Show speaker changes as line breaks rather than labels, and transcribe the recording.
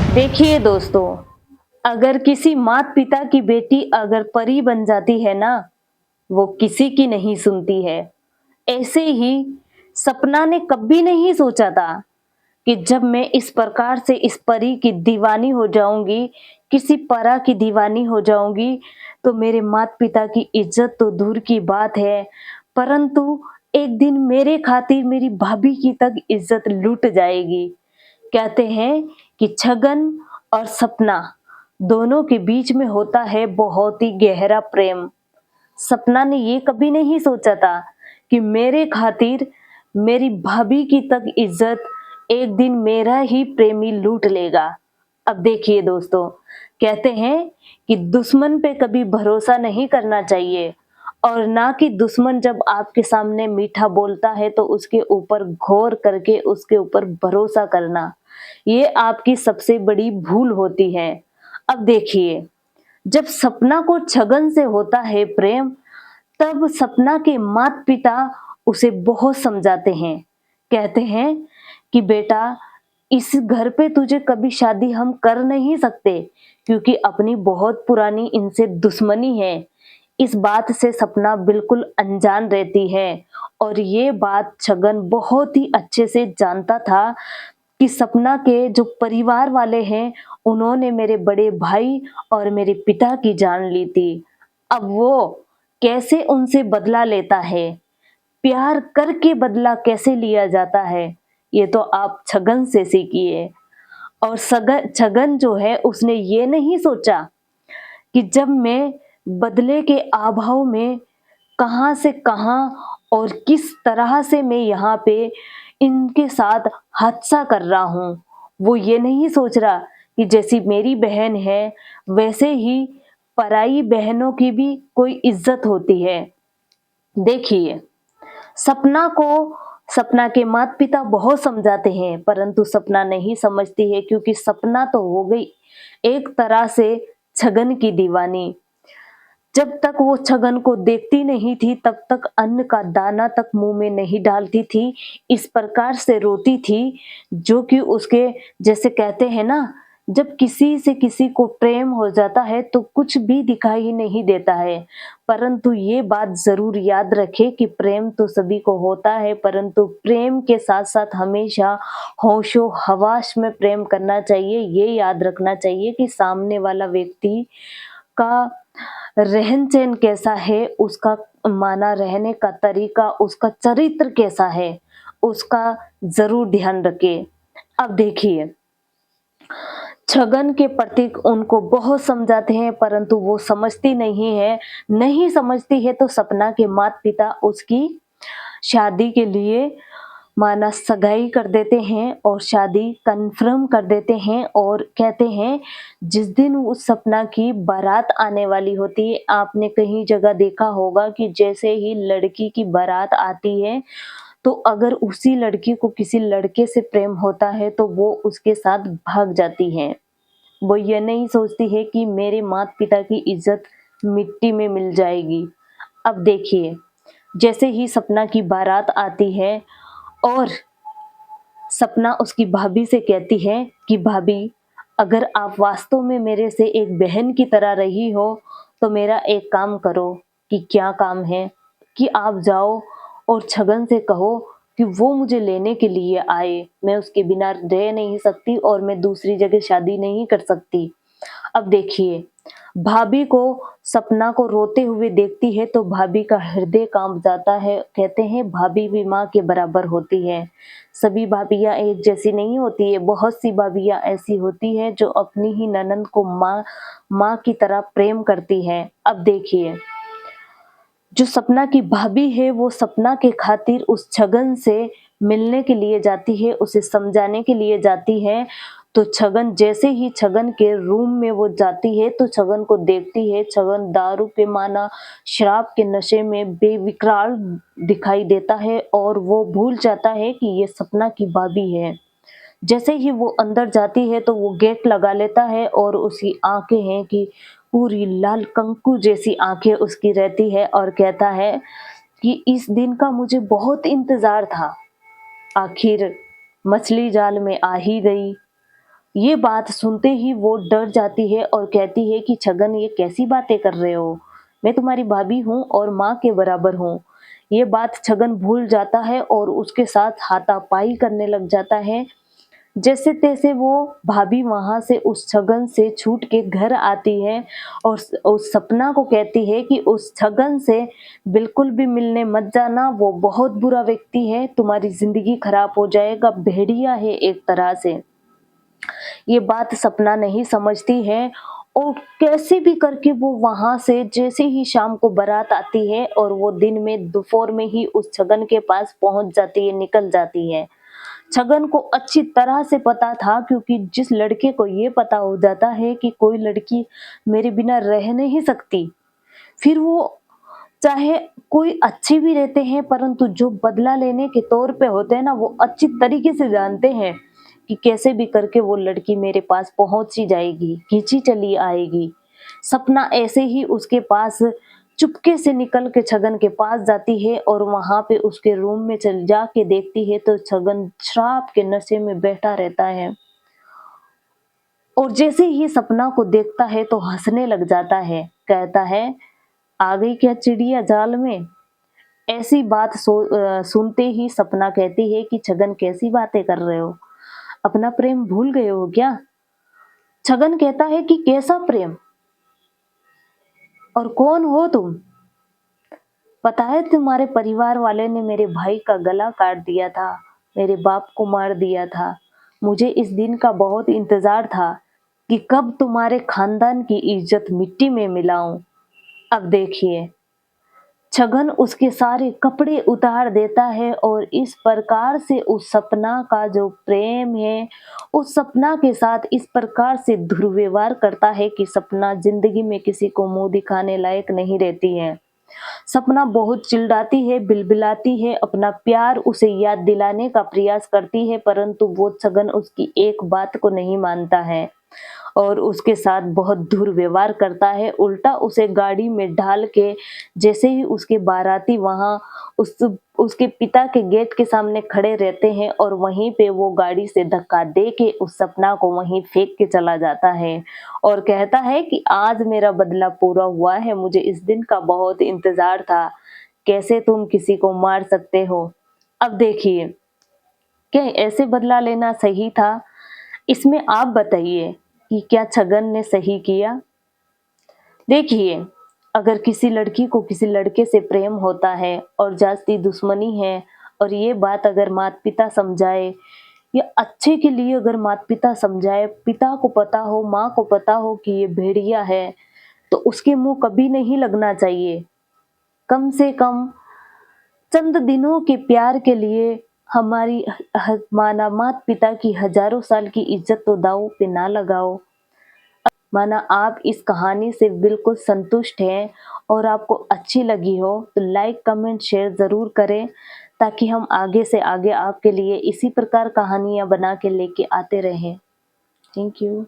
देखिए दोस्तों, अगर किसी माता पिता की बेटी अगर परी बन जाती है ना, वो किसी की नहीं सुनती है। ऐसे ही सपना ने कभी नहीं सोचा था कि जब मैं इस प्रकार से इस परी की दीवानी हो जाऊंगी, किसी परा की दीवानी हो जाऊंगी, तो मेरे माता पिता की इज्जत तो दूर की बात है, परंतु एक दिन मेरे खातिर मेरी भाभी की तक इज्जत लूट जाएगी। कहते हैं कि छगन और सपना दोनों के बीच में होता है बहुत ही गहरा प्रेम। सपना ने ये कभी नहीं सोचा था कि मेरे खातिर मेरी भाभी की तक इज्जत एक दिन मेरा ही प्रेमी लूट लेगा। अब देखिए दोस्तों, कहते हैं कि दुश्मन पे कभी भरोसा नहीं करना चाहिए, और ना कि दुश्मन जब आपके सामने मीठा बोलता है तो उसके ऊपर गौर करके उसके ऊपर भरोसा करना, ये आपकी सबसे बड़ी भूल होती है। अब देखिए, जब सपना को छगन से होता है प्रेम, तब सपना के माता पिता उसे बहुत समझाते हैं। कहते हैं कि बेटा, इस घर पे तुझे कभी शादी हम कर नहीं सकते, क्योंकि अपनी बहुत पुरानी इनसे दुश्मनी है। इस बात से सपना बिल्कुल अनजान रहती है, और ये बात छगन बहुत ही अच्छे से जानता था कि सपना के जो परिवार वाले हैं, उन्होंने मेरे बड़े भाई और मेरे पिता की जान ली थी। अब वो कैसे उनसे बदला लेता है, प्यार करके बदला कैसे लिया जाता है, ये तो आप छगन से सीखिए। और छगन जो है उसने ये नहीं सोचा कि जब मैं बदले के अभाव में कहाँ से कहाँ और किस तरह से मैं यहाँ पे इनके साथ हादसा कर रहा हूँ। वो ये नहीं सोच रहा कि जैसी मेरी बहन है, वैसे ही पराई बहनों की भी कोई इज्जत होती है। देखिए, सपना को सपना के माता पिता बहुत समझाते हैं, परंतु सपना नहीं समझती है, क्योंकि सपना तो हो गई एक तरह से छगन की दीवानी। जब तक वो छगन को देखती नहीं थी, तब तक अन्न का दाना तक मुंह में नहीं डालती थी। इस प्रकार से रोती थी, जो कि उसके, जैसे कहते हैं ना, जब किसी से किसी को प्रेम हो जाता है तो कुछ भी दिखाई नहीं देता है। परंतु ये बात जरूर याद रखे कि प्रेम तो सभी को होता है, परंतु प्रेम के साथ साथ हमेशा होशो हवास में प्रेम करना चाहिए। ये याद रखना चाहिए कि सामने वाला व्यक्ति का रहन-सहन कैसा है, उसका माना रहने का तरीका, उसका चरित्र कैसा है, उसका ज़रूर ध्यान रखें। अब देखिए, छगन के प्रतीक उनको बहुत समझाते हैं, परंतु वो समझती नहीं है। नहीं समझती है तो सपना के माता-पिता उसकी शादी के लिए माना सगाई कर देते हैं और शादी कन्फर्म कर देते हैं, और कहते हैं जिस दिन उस सपना की बारात आने वाली होती है, आपने कहीं जगह देखा होगा कि जैसे ही लड़की की बारात आती है, तो अगर उसी लड़की को किसी लड़के से प्रेम होता है तो वो उसके साथ भाग जाती है। वो ये नहीं सोचती है कि मेरे माता पिता की इज्जत मिट्टी में मिल जाएगी। अब देखिए, जैसे ही सपना की बारात आती है और सपना उसकी भाभी से कहती है कि भाभी, अगर आप वास्तव में मेरे से एक बहन की तरह रही हो, तो मेरा एक काम करो। कि क्या काम है? कि आप जाओ और छगन से कहो कि वो मुझे लेने के लिए आए। मैं उसके बिना रह नहीं सकती और मैं दूसरी जगह शादी नहीं कर सकती। अब देखिए, भाभी को सपना को रोते हुए देखती है तो भाभी का हृदय कांप जाता है। कहते हैं भाभी भी माँ के बराबर होती है। सभी भाभियाँ एक जैसी नहीं होती है, बहुत सी भाभियाँ ऐसी होती है जो अपनी ही ननंद को माँ माँ की तरह प्रेम करती है। अब देखिए, जो सपना की भाभी है वो सपना के खातिर उस छगन से मिलने के लिए जाती है, उसे समझाने के लिए जाती है। तो छगन जैसे ही छगन के रूम में वो जाती है तो छगन को देखती है, छगन दारू के माना शराब के नशे में बेविकराल दिखाई देता है और वो भूल जाता है कि ये सपना की भाभी है। जैसे ही वो अंदर जाती है तो वो गेट लगा लेता है और उसकी आँखें हैं कि पूरी लाल कंकु जैसी आँखें उसकी रहती है, और कहता है कि इस दिन का मुझे बहुत इंतज़ार था। आखिर मछली जाल में आ ही गई। ये बात सुनते ही वो डर जाती है और कहती है कि छगन, ये कैसी बातें कर रहे हो? मैं तुम्हारी भाभी हूँ और माँ के बराबर हूँ। ये बात छगन भूल जाता है और उसके साथ हाथापाई करने लग जाता है। जैसे-तैसे वो भाभी वहाँ से उस छगन से छूट के घर आती है और उस सपना को कहती है कि उस छगन से बिल्कुल भी मिलने मत जाना, वो बहुत बुरा व्यक्ति है, तुम्हारी ज़िंदगी खराब हो जाएगा, भेड़िया है एक तरह से। ये बात सपना नहीं समझती है और कैसे भी करके वो वहाँ से, जैसे ही शाम को बारात आती है और वो दिन में दोपहर में ही उस छगन के पास पहुँच जाती है, निकल जाती है। छगन को अच्छी तरह से पता था, क्योंकि जिस लड़के को ये पता हो जाता है कि कोई लड़की मेरे बिना रह नहीं सकती, फिर वो चाहे कोई अच्छे भी रहते हैं, परंतु जो बदला लेने के तौर पे होते हैं ना, वो अच्छी तरीके से जानते हैं कि कैसे भी करके वो लड़की मेरे पास पहुंच ही जाएगी, खींची चली आएगी। सपना ऐसे ही उसके पास चुपके से निकल के छगन के पास जाती है और वहां पे उसके रूम में चल जाके देखती है तो छगन शराब के नशे में बैठा रहता है। और जैसे ही सपना को देखता है तो हंसने लग जाता है, कहता है, आ गई क्या चिड़िया जाल में? ऐसी बात सुनते ही सपना कहती है कि छगन, कैसी बातें कर रहे हो? अपना प्रेम भूल गए हो क्या? छगन कहता है कि कैसा प्रेम, और कौन हो तुम? पता है, तुम्हारे परिवार वाले ने मेरे भाई का गला काट दिया था, मेरे बाप को मार दिया था। मुझे इस दिन का बहुत इंतजार था कि कब तुम्हारे खानदान की इज्जत मिट्टी में मिलाऊं। अब देखिए, छगन उसके सारे कपड़े उतार देता है और इस प्रकार से उस सपना का जो प्रेम है, उस सपना के साथ इस प्रकार से दुर्व्यवहार करता है कि सपना जिंदगी में किसी को मुंह दिखाने लायक नहीं रहती है। सपना बहुत चिल्लाती है, बिलबिलाती है, अपना प्यार उसे याद दिलाने का प्रयास करती है, परंतु वो छगन उसकी एक बात को नहीं मानता है और उसके साथ बहुत दुर्व्यवहार करता है। उल्टा उसे गाड़ी में ढाल के, जैसे ही उसके बाराती वहाँ उस उसके पिता के गेट के सामने खड़े रहते हैं और वहीं पे वो गाड़ी से धक्का दे के उस सपना को वहीं फेंक के चला जाता है और कहता है कि आज मेरा बदला पूरा हुआ है, मुझे इस दिन का बहुत इंतजार था। कैसे तुम किसी को मार सकते हो? अब देखिए, क्या ऐसे बदला लेना सही था? इसमें आप बताइए कि क्या छगन ने सही किया? देखिए, अगर किसी लड़की को किसी लड़के से प्रेम होता है और जास्ती दुश्मनी है और ये बात अगर माता-पिता समझाए या अच्छे के लिए अगर माता-पिता समझाए, पिता को पता हो, माँ को पता हो कि ये भेड़िया है, तो उसके मुँह कभी नहीं लगना चाहिए। कम से कम चंद दिनों के प्यार के लिए हमारी माना माता-पिता की हजारों साल की इज्जत तो दांव पे ना लगाओ। माना आप इस कहानी से बिल्कुल संतुष्ट हैं और आपको अच्छी लगी हो तो लाइक, कमेंट, शेयर ज़रूर करें, ताकि हम आगे से आगे आपके लिए इसी प्रकार कहानियाँ बना के लेके आते रहें। Thank you.